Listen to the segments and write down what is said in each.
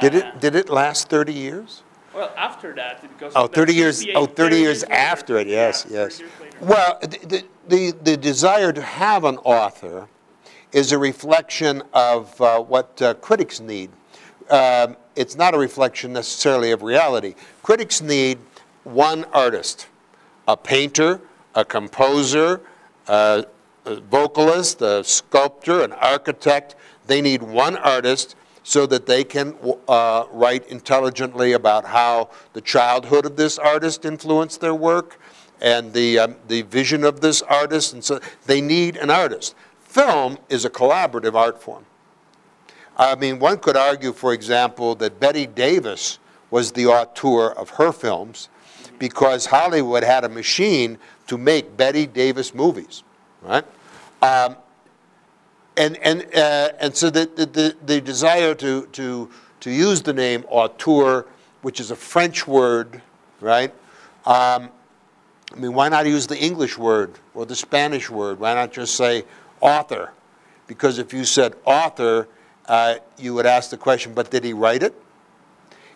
Did it last 30 years? Well, after that, because Oh, 30 years. Oh, 30 years after it. Yes, yeah, yes. 30 years later. Well, the desire to have an author is a reflection of what critics need. It's not a reflection necessarily of reality. Critics need one artist, a painter, a composer, a vocalist, a sculptor, an architect. They need one artist so that they can write intelligently about how the childhood of this artist influenced their work and the vision of this artist. And so they need an artist. Film is a collaborative art form. I mean, one could argue, for example, that Bette Davis was the auteur of her films because Hollywood had a machine to make Bette Davis movies, right? And so the desire to use the name auteur, which is a French word, right? I mean, why not use the English word or the Spanish word? Why not just say author? Because if you said author, you would ask the question, but did he write it?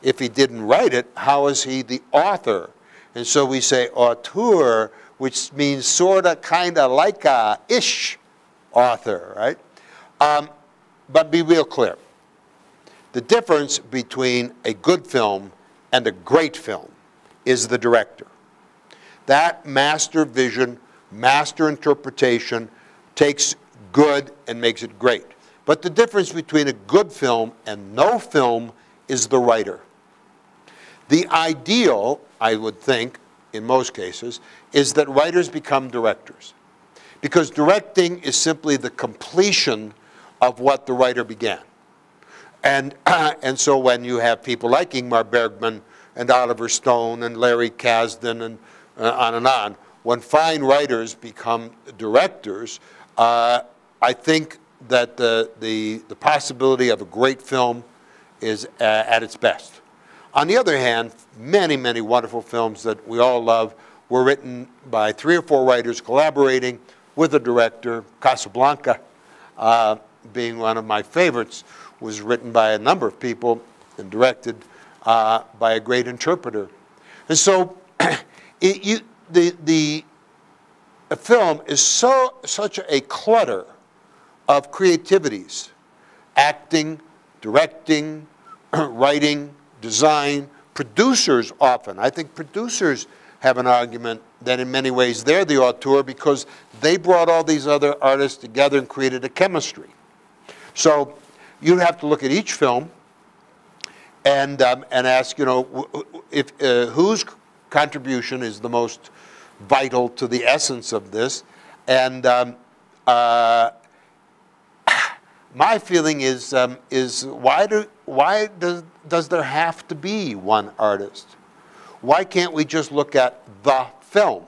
If he didn't write it, how is he the author? And so we say auteur, which means sort of, kind of, like a ish author, right? But be real clear. The difference between a good film and a great film is the director. That master vision, master interpretation takes good and makes it great. But the difference between a good film and no film is the writer. The ideal, I would think, in most cases, is that writers become directors. Because directing is simply the completion of what the writer began. And so when you have people like Ingmar Bergman and Oliver Stone and Larry Kasdan and on, when fine writers become directors, I think that the possibility of a great film is at its best. On the other hand, many, many wonderful films that we all love were written by 3 or 4 writers collaborating with a director. Casablanca, being one of my favorites, was written by a number of people and directed by a great interpreter. And so a film is such a clutter of creativities: acting, directing, writing, design, producers often. I think producers have an argument that in many ways they're the auteur because they brought all these other artists together and created a chemistry. So you have to look at each film and ask, you know, if whose contribution is the most vital to the essence of this. And my feeling is why does there have to be one artist? Why can't we just look at the film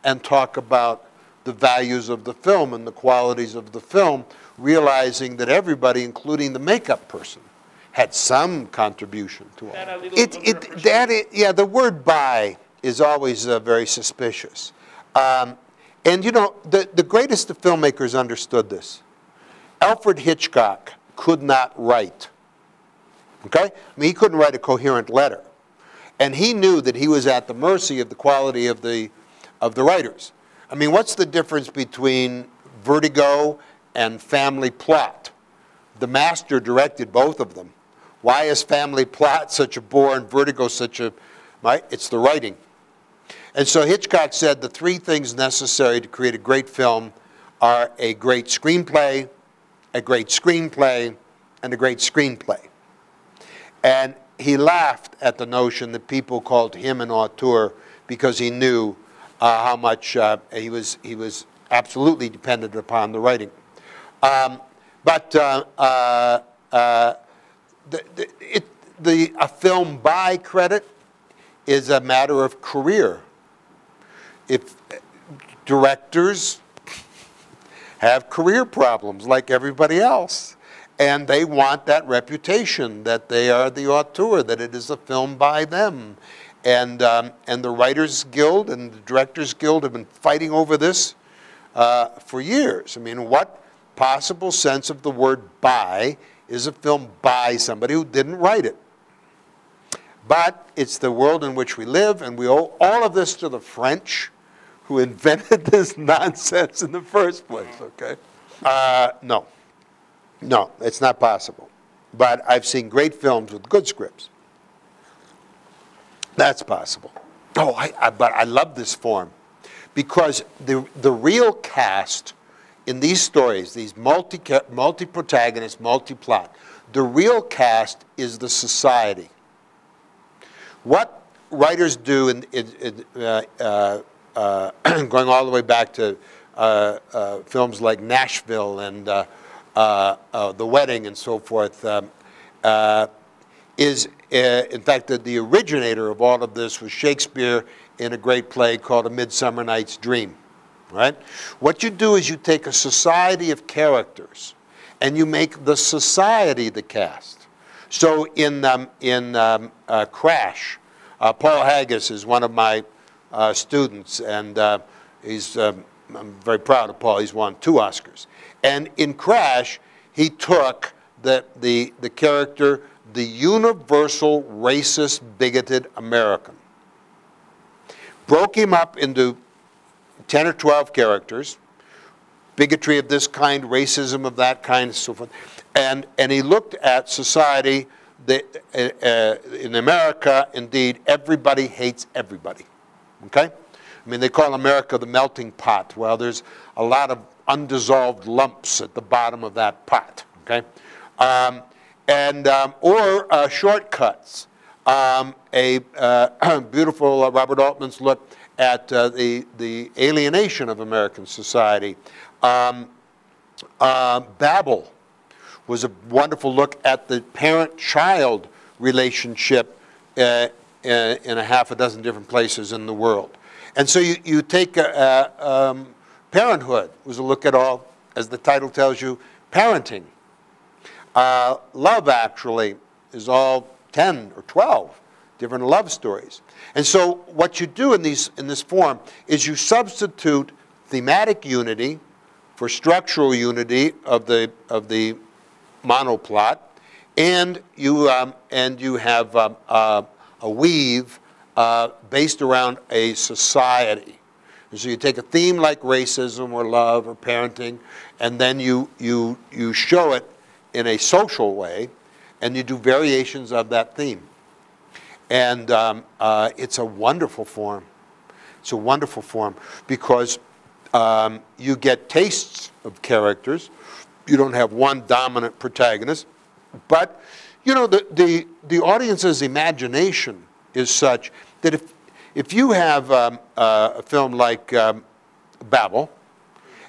and talk about the values of the film and the qualities of the film, realizing that everybody, including the makeup person, had some contribution to it. Yeah, the word "by" is always very suspicious. And you know, the greatest of filmmakers understood this. Alfred Hitchcock could not write. Okay? I mean, he couldn't write a coherent letter. And he knew that he was at the mercy of the quality of the writers. I mean, what's the difference between Vertigo and Family Plot? The master directed both of them. Why is Family Plot such a bore and Vertigo such a... Right? It's the writing. And so Hitchcock said the 3 things necessary to create a great film are a great screenplay, a great screenplay, and a great screenplay. And he laughed at the notion that people called him an auteur because he knew how much he was absolutely dependent upon the writing. A film by credit is a matter of career. If directors have career problems like everybody else, and they want that reputation that they are the auteur, that it is a film by them. And the Writers Guild and the Directors Guild have been fighting over this for years. I mean, what possible sense of the word by is a film by somebody who didn't write it? But it's the world in which we live, and we owe all of this to the French, who invented this nonsense in the first place, okay? No. No, it's not possible. But I've seen great films with good scripts. That's possible. Oh, but I love this form, because the real cast in these stories, these multi-protagonist, multi-plot, the real cast is the society. What writers do going all the way back to films like Nashville and The Wedding and so forth, is, in fact, the originator of all of this was Shakespeare in a great play called A Midsummer Night's Dream, right? What you do is you take a society of characters and you make the society the cast. So in Crash, Paul Haggis is one of my students, and I'm very proud of Paul. He's won 2 Oscars. And in Crash, he took the character, the universal racist, bigoted American, broke him up into 10 or 12 characters, bigotry of this kind, racism of that kind, and so forth. And he looked at society that, in America, indeed, everybody hates everybody, okay? I mean, they call America the melting pot. Well, there's a lot of undissolved lumps at the bottom of that pot, okay? Or shortcuts. A beautiful Robert Altman's look at the alienation of American society. Babel was a wonderful look at the parent-child relationship in a half a dozen different places in the world. And so you take Parenthood was a look at all, as the title tells you, parenting. Love, actually, is all 10 or 12 different love stories. And so what you do in this form is you substitute thematic unity for structural unity of the monoplot, and you have a weave based around a society. And so you take a theme like racism or love or parenting, and then you show it in a social way, and you do variations of that theme. And it's a wonderful form. It's a wonderful form because you get tastes of characters. You don't have one dominant protagonist. But, you know, the audience's imagination is such that if you have a film like Babel,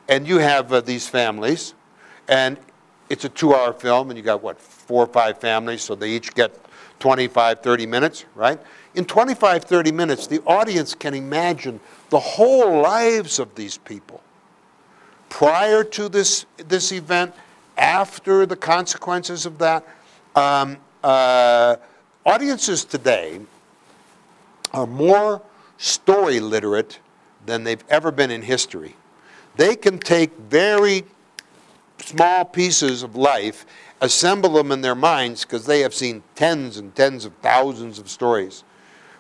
and you have these families, and it's a 2-hour film, and you got, what, 4 or 5 families, so they each get 25, 30 minutes, right? In 25, 30 minutes, the audience can imagine the whole lives of these people prior to this event, after the consequences of that. Audiences today are more story literate than they've ever been in history. They can take very small pieces of life, assemble them in their minds, because they have seen tens and tens of thousands of stories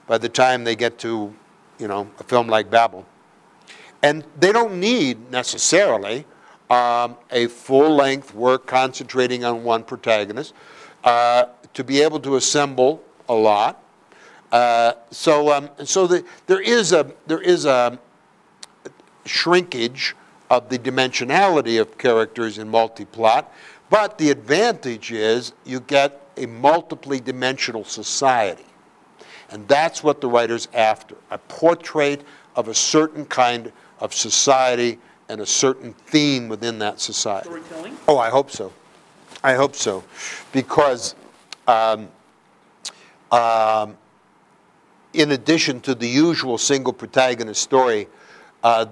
by the time they get to, you know, a film like Babel. And they don't need necessarily a full-length work concentrating on one protagonist to be able to assemble a lot. So there is a shrinkage of the dimensionality of characters in multi-plot, but the advantage is you get a multiply dimensional society. And that's what the writer's after, a portrait of a certain kind of society and a certain theme within that society. Storytelling? Oh, I hope so. I hope so. Because in addition to the usual single protagonist story,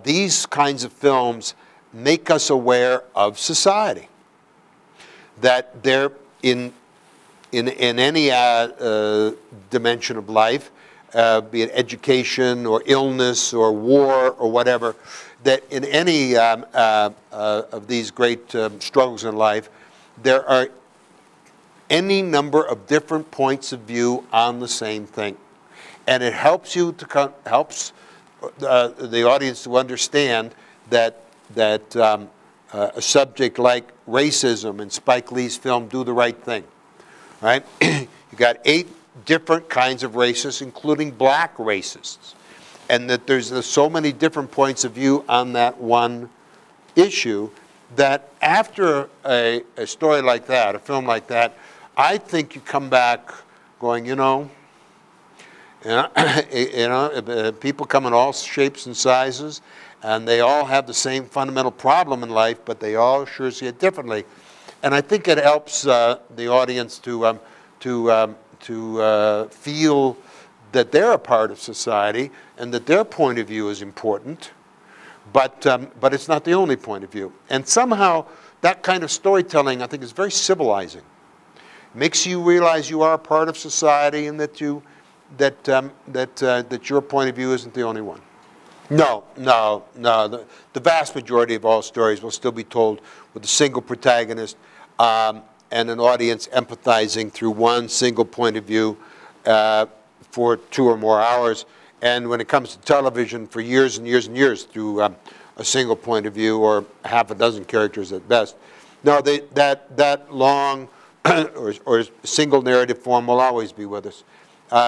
these kinds of films make us aware of society. That they're in any dimension of life, be it education or illness or war or whatever, that in any of these great struggles in life, there are any number of different points of view on the same thing. And it helps you to the audience to understand that a subject like racism in Spike Lee's film Do the Right Thing, right? You got 8 different kinds of racists, including black racists, and that there's so many different points of view on that one issue that after a story like that, a film like that, I think you come back going, people come in all shapes and sizes, and they all have the same fundamental problem in life, but they all sure see it differently. And I think it helps the audience to feel that they're a part of society and that their point of view is important, but it's not the only point of view. And somehow that kind of storytelling, I think, is very civilizing. It makes you realize you are a part of society and that your point of view isn't the only one. No. The vast majority of all stories will still be told with a single protagonist and an audience empathizing through one single point of view for 2 or more hours. And when it comes to television, for years and years and years through a single point of view or half a dozen characters at best. No, that long or single narrative form will always be with us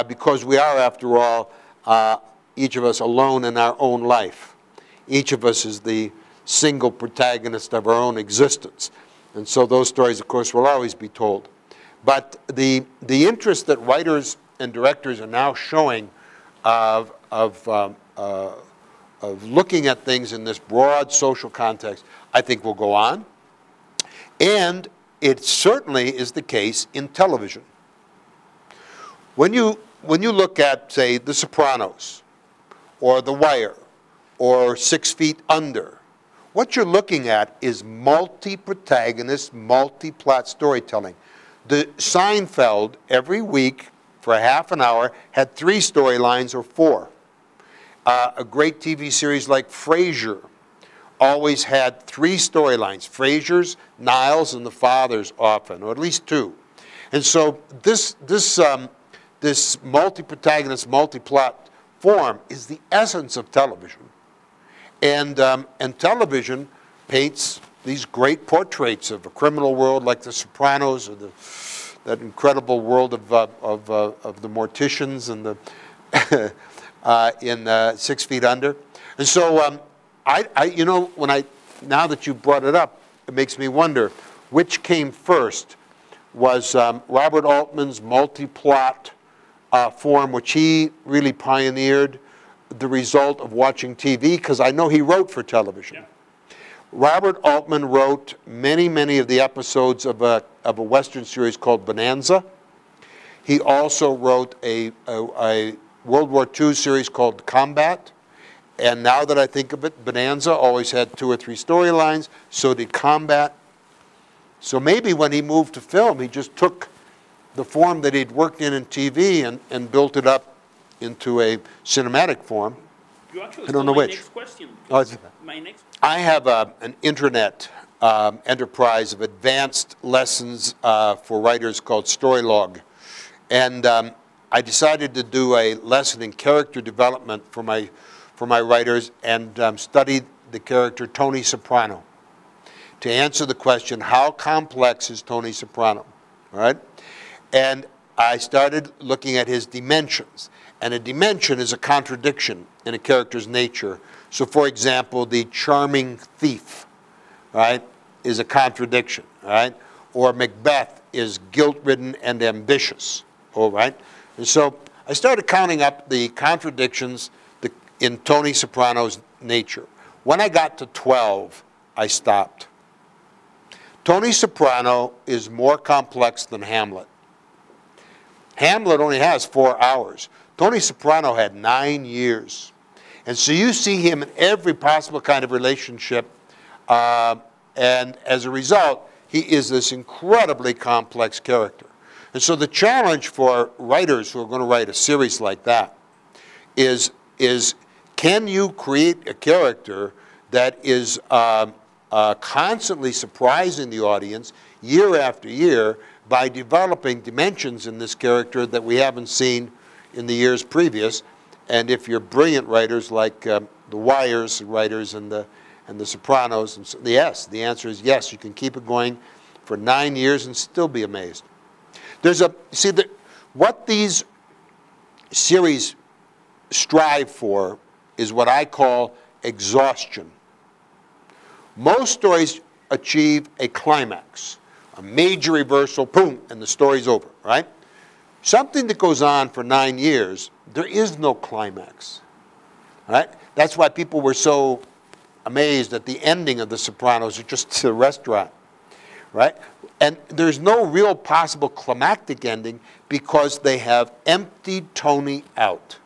because we are, after all, each of us alone in our own life. Each of us is the single protagonist of our own existence. And so those stories, of course, will always be told. But the interest that writers and directors are now showing of looking at things in this broad social context, I think will go on. And it certainly is the case in television. When you look at, say, The Sopranos, or The Wire, or 6 Feet Under, what you're looking at is multi-protagonist, multi-plot storytelling. The Seinfeld, every week, for a half an hour, had 3 storylines or 4. A great TV series like Frasier always had 3 storylines. Frasier's, Niles, and the father's often, or at least 2. And so this multi-protagonist, multi-plot form is the essence of television. And television paints these great portraits of a criminal world like The Sopranos, or that incredible world of the morticians and the in 6 Feet Under. And so now that you brought it up, it makes me wonder which came first. Was Robert Altman's multi-plot form, which he really pioneered, the result of watching TV? Because I know he wrote for television. Yeah. Robert Altman wrote many of the episodes of a Western series called Bonanza. He also wrote a World War II series called Combat. And now that I think of it, Bonanza always had 2 or 3 storylines. So did Combat. So maybe when he moved to film, he just took the form that he'd worked in TV and built it up into a cinematic form. You actually I don't know which. Next question. My next. I have an internet enterprise of advanced lessons for writers called Storylog. And I decided to do a lesson in character development for my writers and studied the character Tony Soprano to answer the question, how complex is Tony Soprano? All right? And I started looking at his dimensions. And a dimension is a contradiction in a character's nature. So, for example, the charming thief, right, is a contradiction, right? Or Macbeth is guilt-ridden and ambitious, all right? And so I started counting up the contradictions in Tony Soprano's nature. When I got to 12, I stopped. Tony Soprano is more complex than Hamlet. Hamlet only has 4 hours. Tony Soprano had 9 years. And so you see him in every possible kind of relationship. And as a result, he is this incredibly complex character. And so the challenge for writers who are going to write a series like that is can you create a character that is constantly surprising the audience year after year, by developing dimensions in this character that we haven't seen in the years previous. And if you're brilliant writers like the Wire's writers and the Sopranos, and so, yes, the answer is yes. You can keep it going for 9 years and still be amazed. What these series strive for is what I call exhaustion. Most stories achieve a climax, a major reversal, boom, and the story's over, right? Something that goes on for 9 years, there is no climax, right? That's why people were so amazed at the ending of The Sopranos. It's just a restaurant, right? And there's no real possible climactic ending because they have emptied Tony out.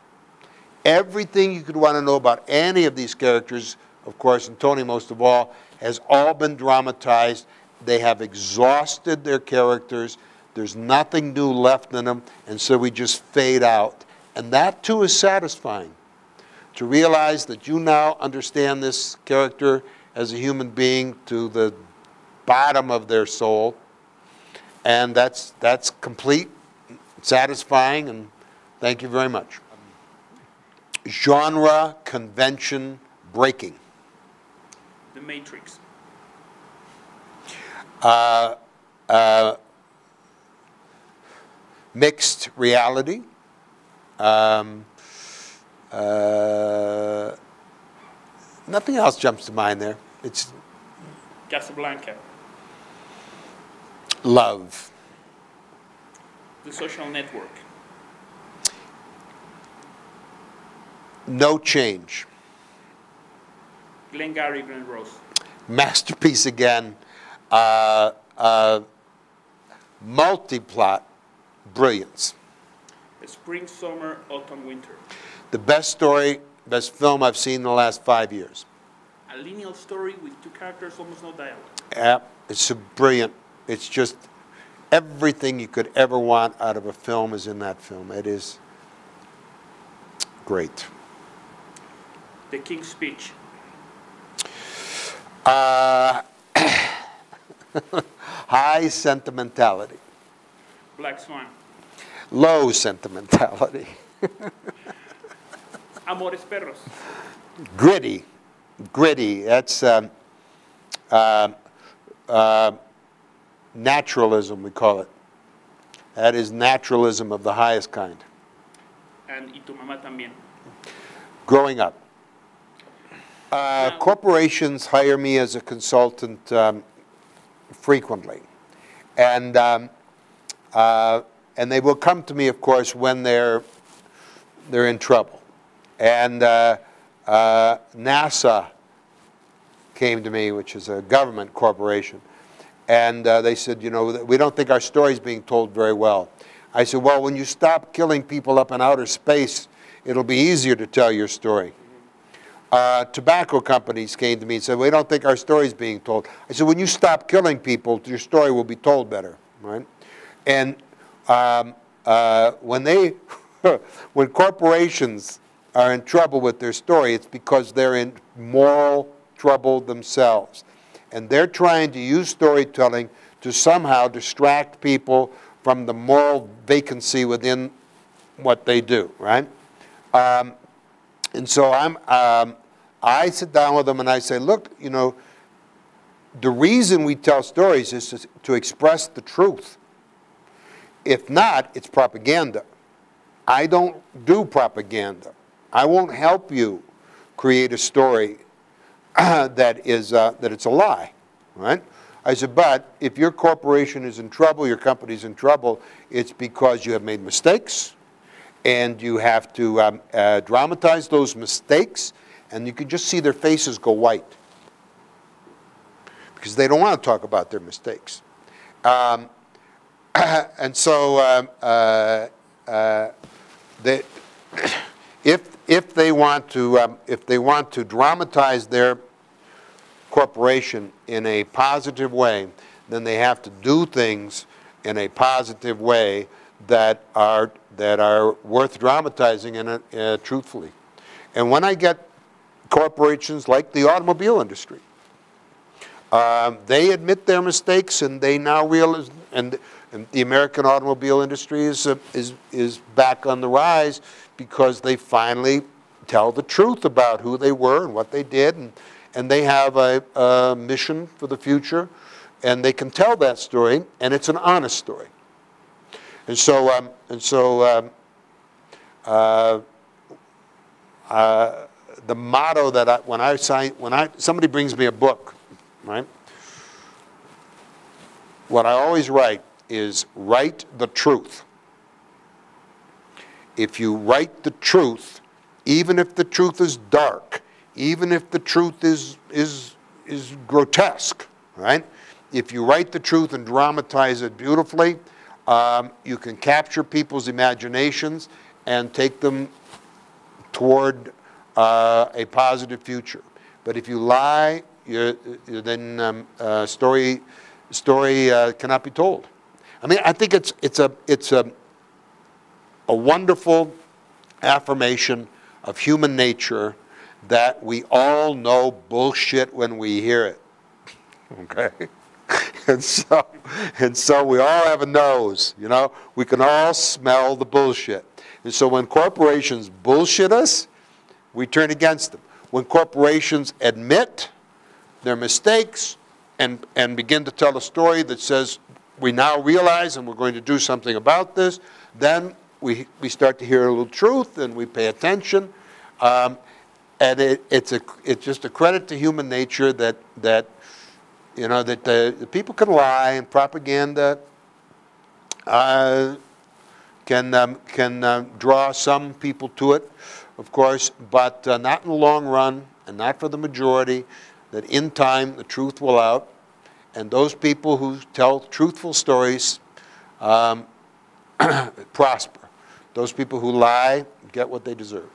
Everything you could want to know about any of these characters, of course, and Tony most of all, has all been dramatized. They have exhausted their characters. There's nothing new left in them, and so we just fade out. And that, too, is satisfying, to realize that you now understand this character as a human being to the bottom of their soul, and that's complete, satisfying, and thank you very much. Genre convention breaking. The Matrix. Mixed reality. Nothing else jumps to mind there. It's Casablanca. Love. The Social Network. No change. Glengarry Glen Rose. Masterpiece again. Multi-plot brilliance. Spring, Summer, Autumn, Winter. The best story, best film I've seen in the last 5 years. A linear story with two characters, almost no dialogue. Yeah, it's brilliant. It's just everything you could ever want out of a film is in that film. It is great. The King's Speech. High sentimentality. Black Swan. Low sentimentality. Amores Perros. Gritty. Gritty. That's naturalism, we call it. That is naturalism of the highest kind. And Y Tu Mamá También. Growing up. Corporations hire me as a consultant frequently. And they will come to me, of course, when they're in trouble. And NASA came to me, which is a government corporation. And they said, you know, we don't think our story's being told very well. I said, well, when you stop killing people up in outer space, it'll be easier to tell your story. Tobacco companies came to me and said, we don't think our story's being told. I said, when you stop killing people, your story will be told better, right? And when corporations are in trouble with their story, it's because they're in moral trouble themselves. And they're trying to use storytelling to somehow distract people from the moral vacancy within what they do, right? And so I sit down with them and I say, look, you know, the reason we tell stories is to express the truth. If not, it's propaganda. I don't do propaganda. I won't help you create a story that it's a lie, right? I said, but if your corporation is in trouble, your company's in trouble, it's because you have made mistakes, and you have to dramatize those mistakes, and you can just see their faces go white because they don't want to talk about their mistakes. And so if they want to dramatize their corporation in a positive way, then they have to do things in a positive way that are worth dramatizing truthfully. And when I get corporations like the automobile industry, they admit their mistakes, and they now realize, and And the American automobile industry is back on the rise because they finally tell the truth about who they were and what they did, and they have a mission for the future, and they can tell that story, and it's an honest story. And so, the motto that when somebody brings me a book, right? What I always write is write the truth. If you write the truth, even if the truth is dark, even if the truth is grotesque, right? If you write the truth and dramatize it beautifully, you can capture people's imaginations and take them toward a positive future. But if you lie, then story cannot be told. I mean, I think it's a wonderful affirmation of human nature that we all know bullshit when we hear it. Okay? And so we all have a nose, you know? We can all smell the bullshit. And so when corporations bullshit us, we turn against them. When corporations admit their mistakes and begin to tell a story that says, we now realize and we're going to do something about this, then we start to hear a little truth and we pay attention. And it's just a credit to human nature that you know, that the people can lie, and propaganda can draw some people to it, of course, but not in the long run, and not for the majority. That in time the truth will out, and those people who tell truthful stories prosper. Those people who lie get what they deserve.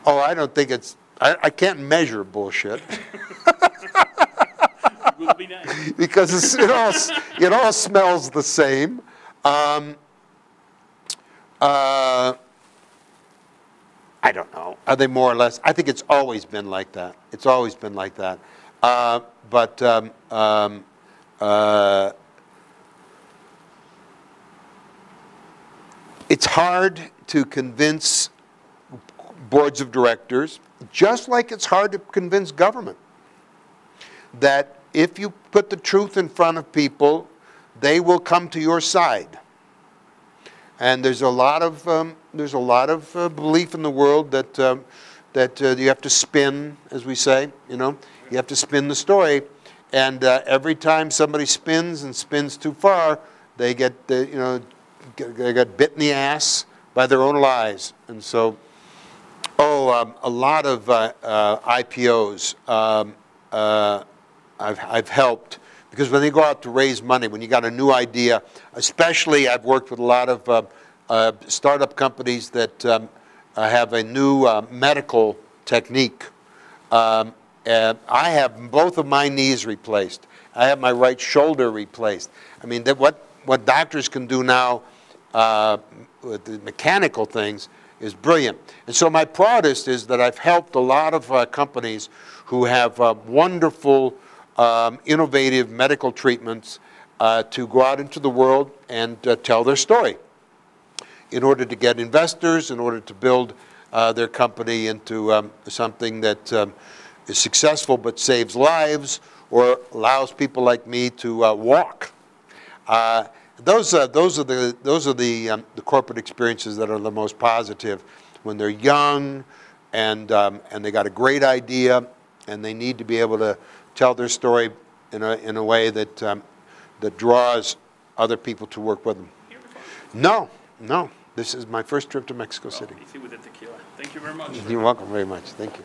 Oh, I don't think it's. I can't measure bullshit. Would be nice. Because it all smells the same. I don't know. Are they more or less? I think it's always been like that. It's always been like that. It's hard to convince boards of directors, just like it's hard to convince government, that if you put the truth in front of people, they will come to your side. And there's a lot of belief in the world that you have to spin, as we say. You know, you have to spin the story, and every time somebody spins and spins too far, they get they got bit in the ass by their own lies. And so, a lot of IPOs. I've helped, because when they go out to raise money, when you got a new idea, especially I've worked with a lot of startup companies that have a new medical technique. And I have both of my knees replaced. I have my right shoulder replaced. I mean, what doctors can do now with the mechanical things is brilliant. And so my proudest is that I've helped a lot of companies who have wonderful innovative medical treatments to go out into the world and tell their story in order to get investors, in order to build their company into something that is successful but saves lives or allows people like me to walk. Those are the corporate experiences that are the most positive, when they're young and they got a great idea and they need to be able to tell their story in a way that that draws other people to work with them. No. This is my first trip to Mexico City. Easy with the tequila. Thank you very much. You're welcome very much. Thank you.